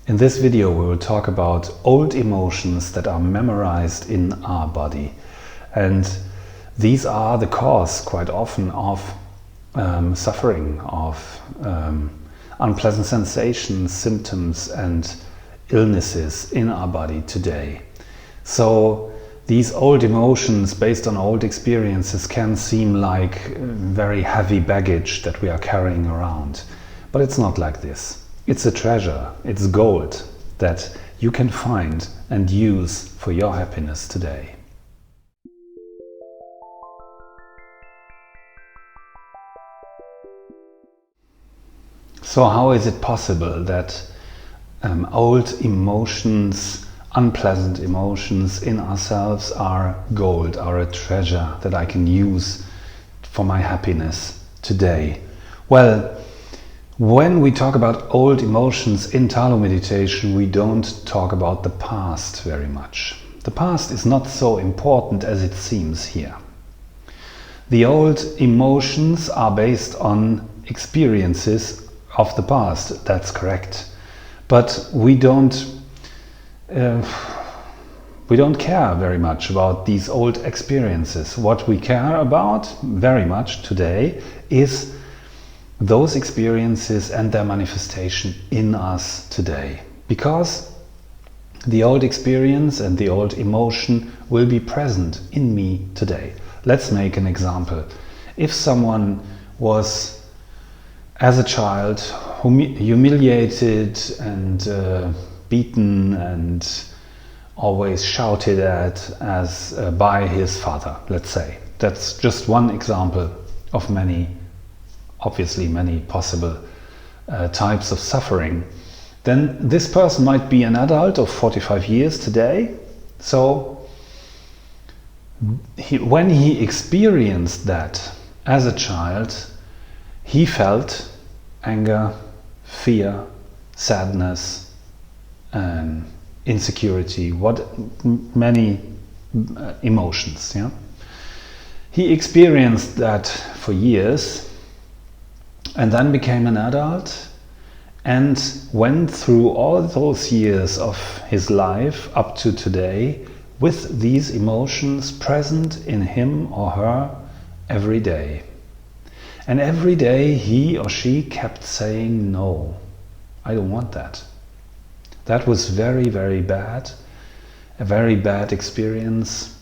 In this video we will talk about old emotions that are memorized in our body, and these are the cause quite often of suffering, of unpleasant sensations, symptoms and illnesses in our body today. So these old emotions based on old experiences can seem like very heavy baggage that we are carrying around, but it's not like this. It's a treasure, it's gold that you can find and use for your happiness today. So how is it possible that old emotions, unpleasant emotions in ourselves are gold, are a treasure that I can use for my happiness today? Well, when we talk about old emotions in TALO meditation, we don't talk about the past very much. The past is not so important as it seems here. The old emotions are based on experiences of the past, that's correct. But we don't care very much about these old experiences. What we care about very much today is those experiences and their manifestation in us today. Because the old experience and the old emotion will be present in me today. Let's make an example. If someone was, as a child, humiliated and beaten and always shouted at by his father, let's say. That's just one example of many, obviously many possible types of suffering. Then this person might be an adult of 45 years today. So when he experienced that as a child, he felt anger, fear, sadness, insecurity, many emotions. Yeah? He experienced that for years and then became an adult and went through all those years of his life up to today with these emotions present in him or her every day. And every day he or she kept saying, no, I don't want that. That was very, very bad, a very bad experience.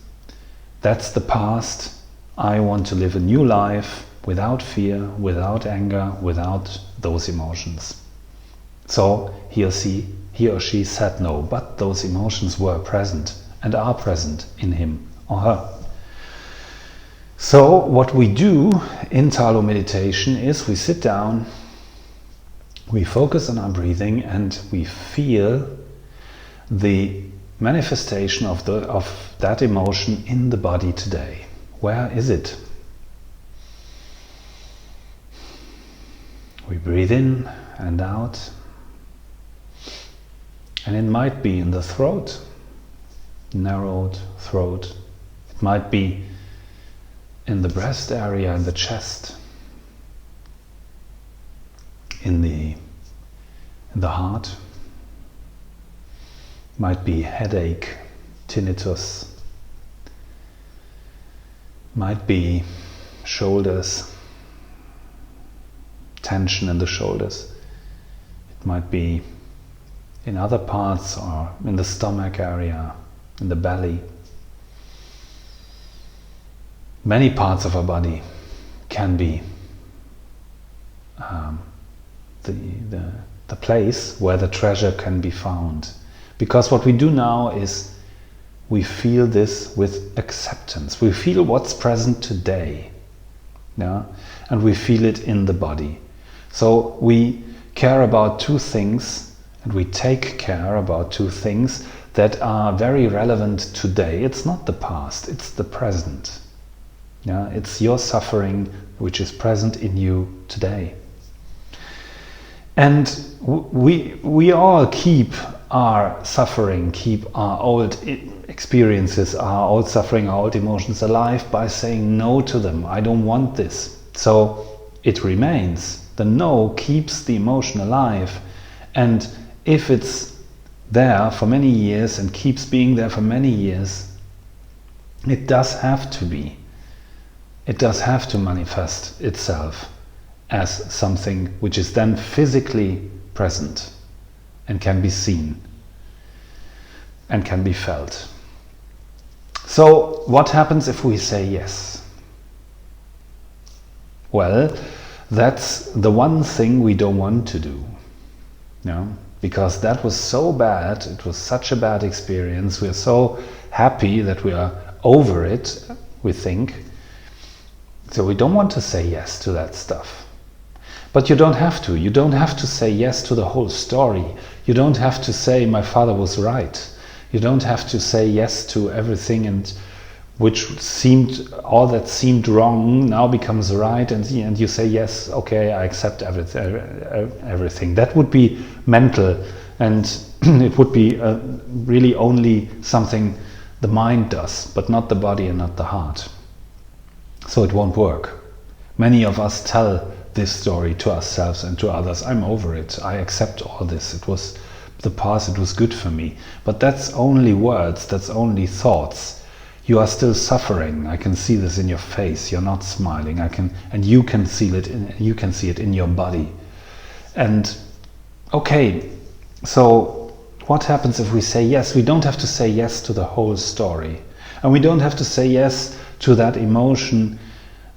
That's the past. I want to live a new life without fear, without anger, without those emotions. So he or she said no, but those emotions were present and are present in him or her. So what we do in TALO meditation is we sit down, we focus on our breathing and we feel the manifestation of that emotion in the body today. Where is it? We breathe in and out, and it might be in the throat, narrowed throat. It might be in the breast area, in the chest, in the heart. Might be headache, tinnitus. Might be shoulders, tension in the shoulders. It might be in other parts or in the stomach area, in the belly. Many parts of our body can be the place where the treasure can be found. Because what we do now is we feel this with acceptance. We feel what's present today, yeah? And we feel it in the body. So we care about two things and we take care about two things that are very relevant today. It's not the past, it's the present. Yeah, it's your suffering which is present in you today. And we all keep our suffering, keep our old experiences, our old suffering, our old emotions alive by saying no to them. I don't want this. So it remains. The no keeps the emotion alive. And if it's there for many years and keeps being there for many years, it does have to be. It does have to manifest itself as something which is then physically present and can be seen and can be felt. So what happens if we say yes? Well, that's the one thing we don't want to do. Because that was so bad, it was such a bad experience. We're so happy that we are over it, we think. So we don't want to say yes to that stuff. But you don't have to. You don't have to say yes to the whole story. You don't have to say, my father was right. You don't have to say yes to everything and which seemed, all that seemed wrong now becomes right, and you say yes, okay, I accept everything. That would be mental, and it would be really only something the mind does, but not the body and not the heart. So it won't work. Many of us tell this story to ourselves and to others. I'm over it. I accept all this. It was the past. It was good for me. But that's only words. That's only thoughts. You are still suffering. I can see this in your face. You're not smiling. And you can see it. You can see it in your body. And okay, so what happens if we say yes? We don't have to say yes to the whole story, and we don't have to say yes to that emotion,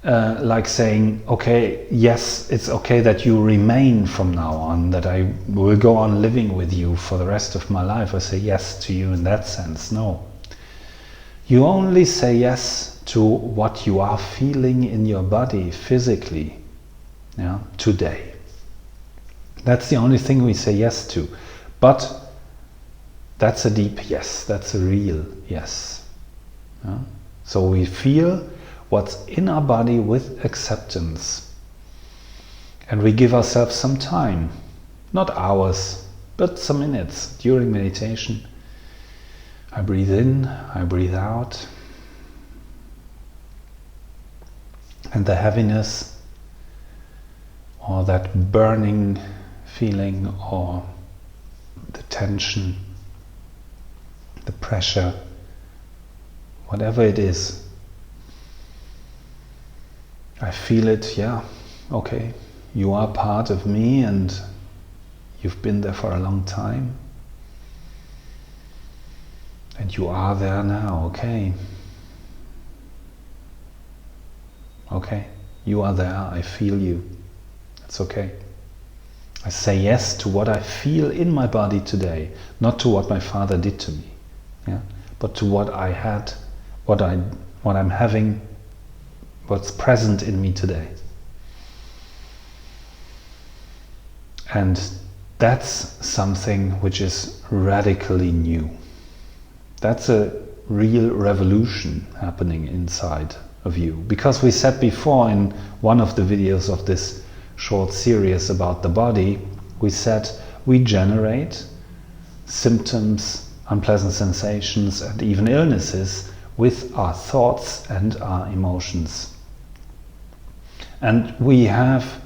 like saying, okay, yes, it's okay that you remain from now on, that I will go on living with you for the rest of my life. I say yes to you in that sense. No. You only say yes to what you are feeling in your body physically, today. That's the only thing we say yes to. But that's a deep yes. That's a real yes. So we feel what's in our body with acceptance. And we give ourselves some time, not hours, but some minutes during meditation. I breathe in, I breathe out. And the heaviness, or that burning feeling, or the tension, the pressure, whatever it is, I feel it, okay, you are part of me and you've been there for a long time. And you are there now, okay. Okay, you are there, I feel you. It's okay. I say yes to what I feel in my body today, not to what my father did to me, but to what I had, what I'm having, what's present in me today. And that's something which is radically new. That's a real revolution happening inside of you. Because we said before in one of the videos of this short series about the body, we said we generate symptoms, unpleasant sensations, and even illnesses with our thoughts and our emotions. And we have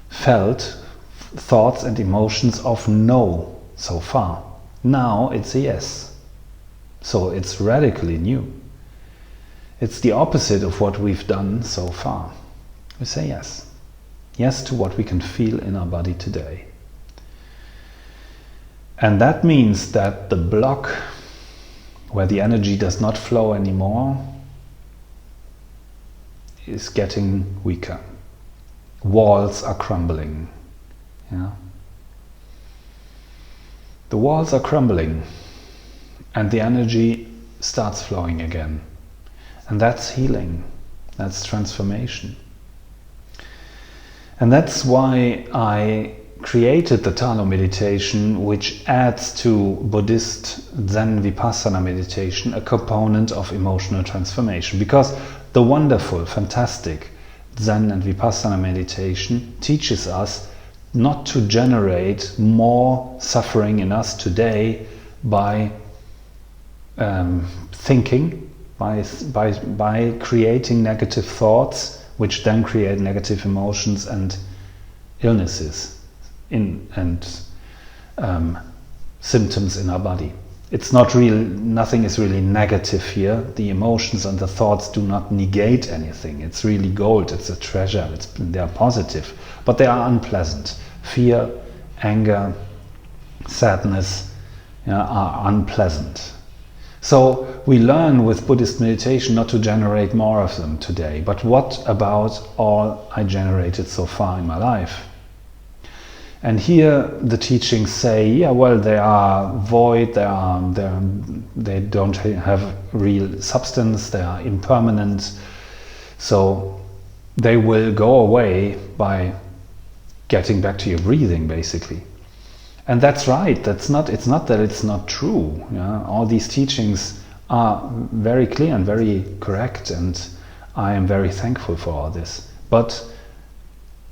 felt thoughts and emotions of no so far. Now it's a yes. So it's radically new. It's the opposite of what we've done so far. We say yes. Yes to what we can feel in our body today. And that means that the block where the energy does not flow anymore is getting weaker. Walls are crumbling. The walls are crumbling. And the energy starts flowing again. And that's healing. That's transformation. And that's why I created the TALO meditation, which adds to Buddhist Zen Vipassana meditation a component of emotional transformation. Because the wonderful, fantastic Zen and Vipassana meditation teaches us not to generate more suffering in us today by thinking, by creating negative thoughts, which then create negative emotions and illnesses and symptoms in our body. It's not real, nothing is really negative here. The emotions and the thoughts do not negate anything. It's really gold, it's a treasure, they are positive, but they are unpleasant. Fear, anger, sadness, are unpleasant. So we learn with Buddhist meditation not to generate more of them today, but what about all I generated so far in my life? And here the teachings say, yeah, well, they are void, they don't have real substance, they are impermanent, so they will go away by getting back to your breathing, basically. And that's right. It's not that it's not true. Yeah? All these teachings are very clear and very correct, and I am very thankful for all this. But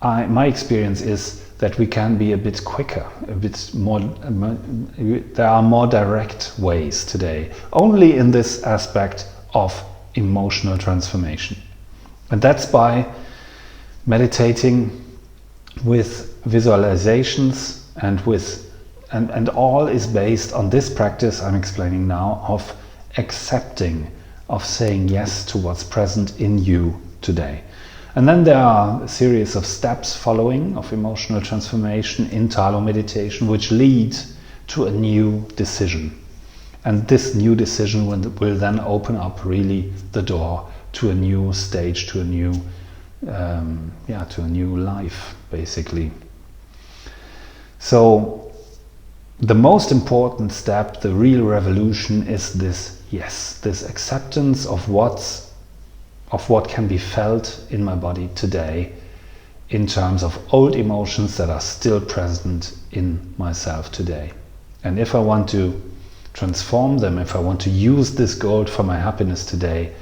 my experience is that we can be a bit quicker, a bit more. There are more direct ways today, only in this aspect of emotional transformation, and that's by meditating with visualizations and all is based on this practice I'm explaining now of accepting, of saying yes to what's present in you today. And then there are a series of steps following of emotional transformation in TALO meditation which lead to a new decision. And this new decision will then open up really the door to a new stage, to a new life, basically. So the most important step, the real revolution, is this yes, this acceptance of what can be felt in my body today in terms of old emotions that are still present in myself today. And if I want to transform them, if I want to use this gold for my happiness today,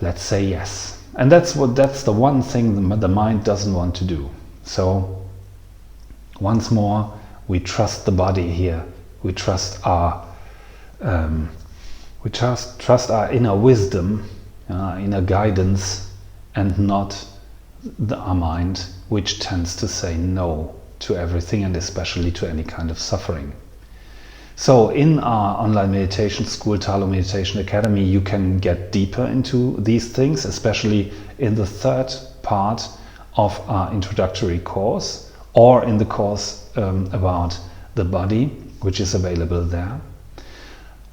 let's say yes. And that's the one thing the mind doesn't want to do. So once more, we trust the body here. We trust our inner wisdom, inner guidance, and not our mind, which tends to say no to everything, and especially to any kind of suffering. So in our online meditation school, TALO Meditation Academy, you can get deeper into these things, especially in the third part of our introductory course, or in the course about the body, which is available there.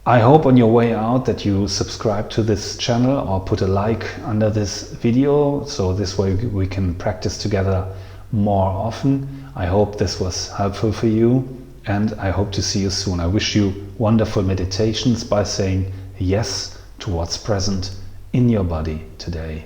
I hope on your way out that you subscribe to this channel or put a like under this video, so this way we can practice together more often. I hope this was helpful for you, and I hope to see you soon. I wish you wonderful meditations by saying yes to what's present in your body today.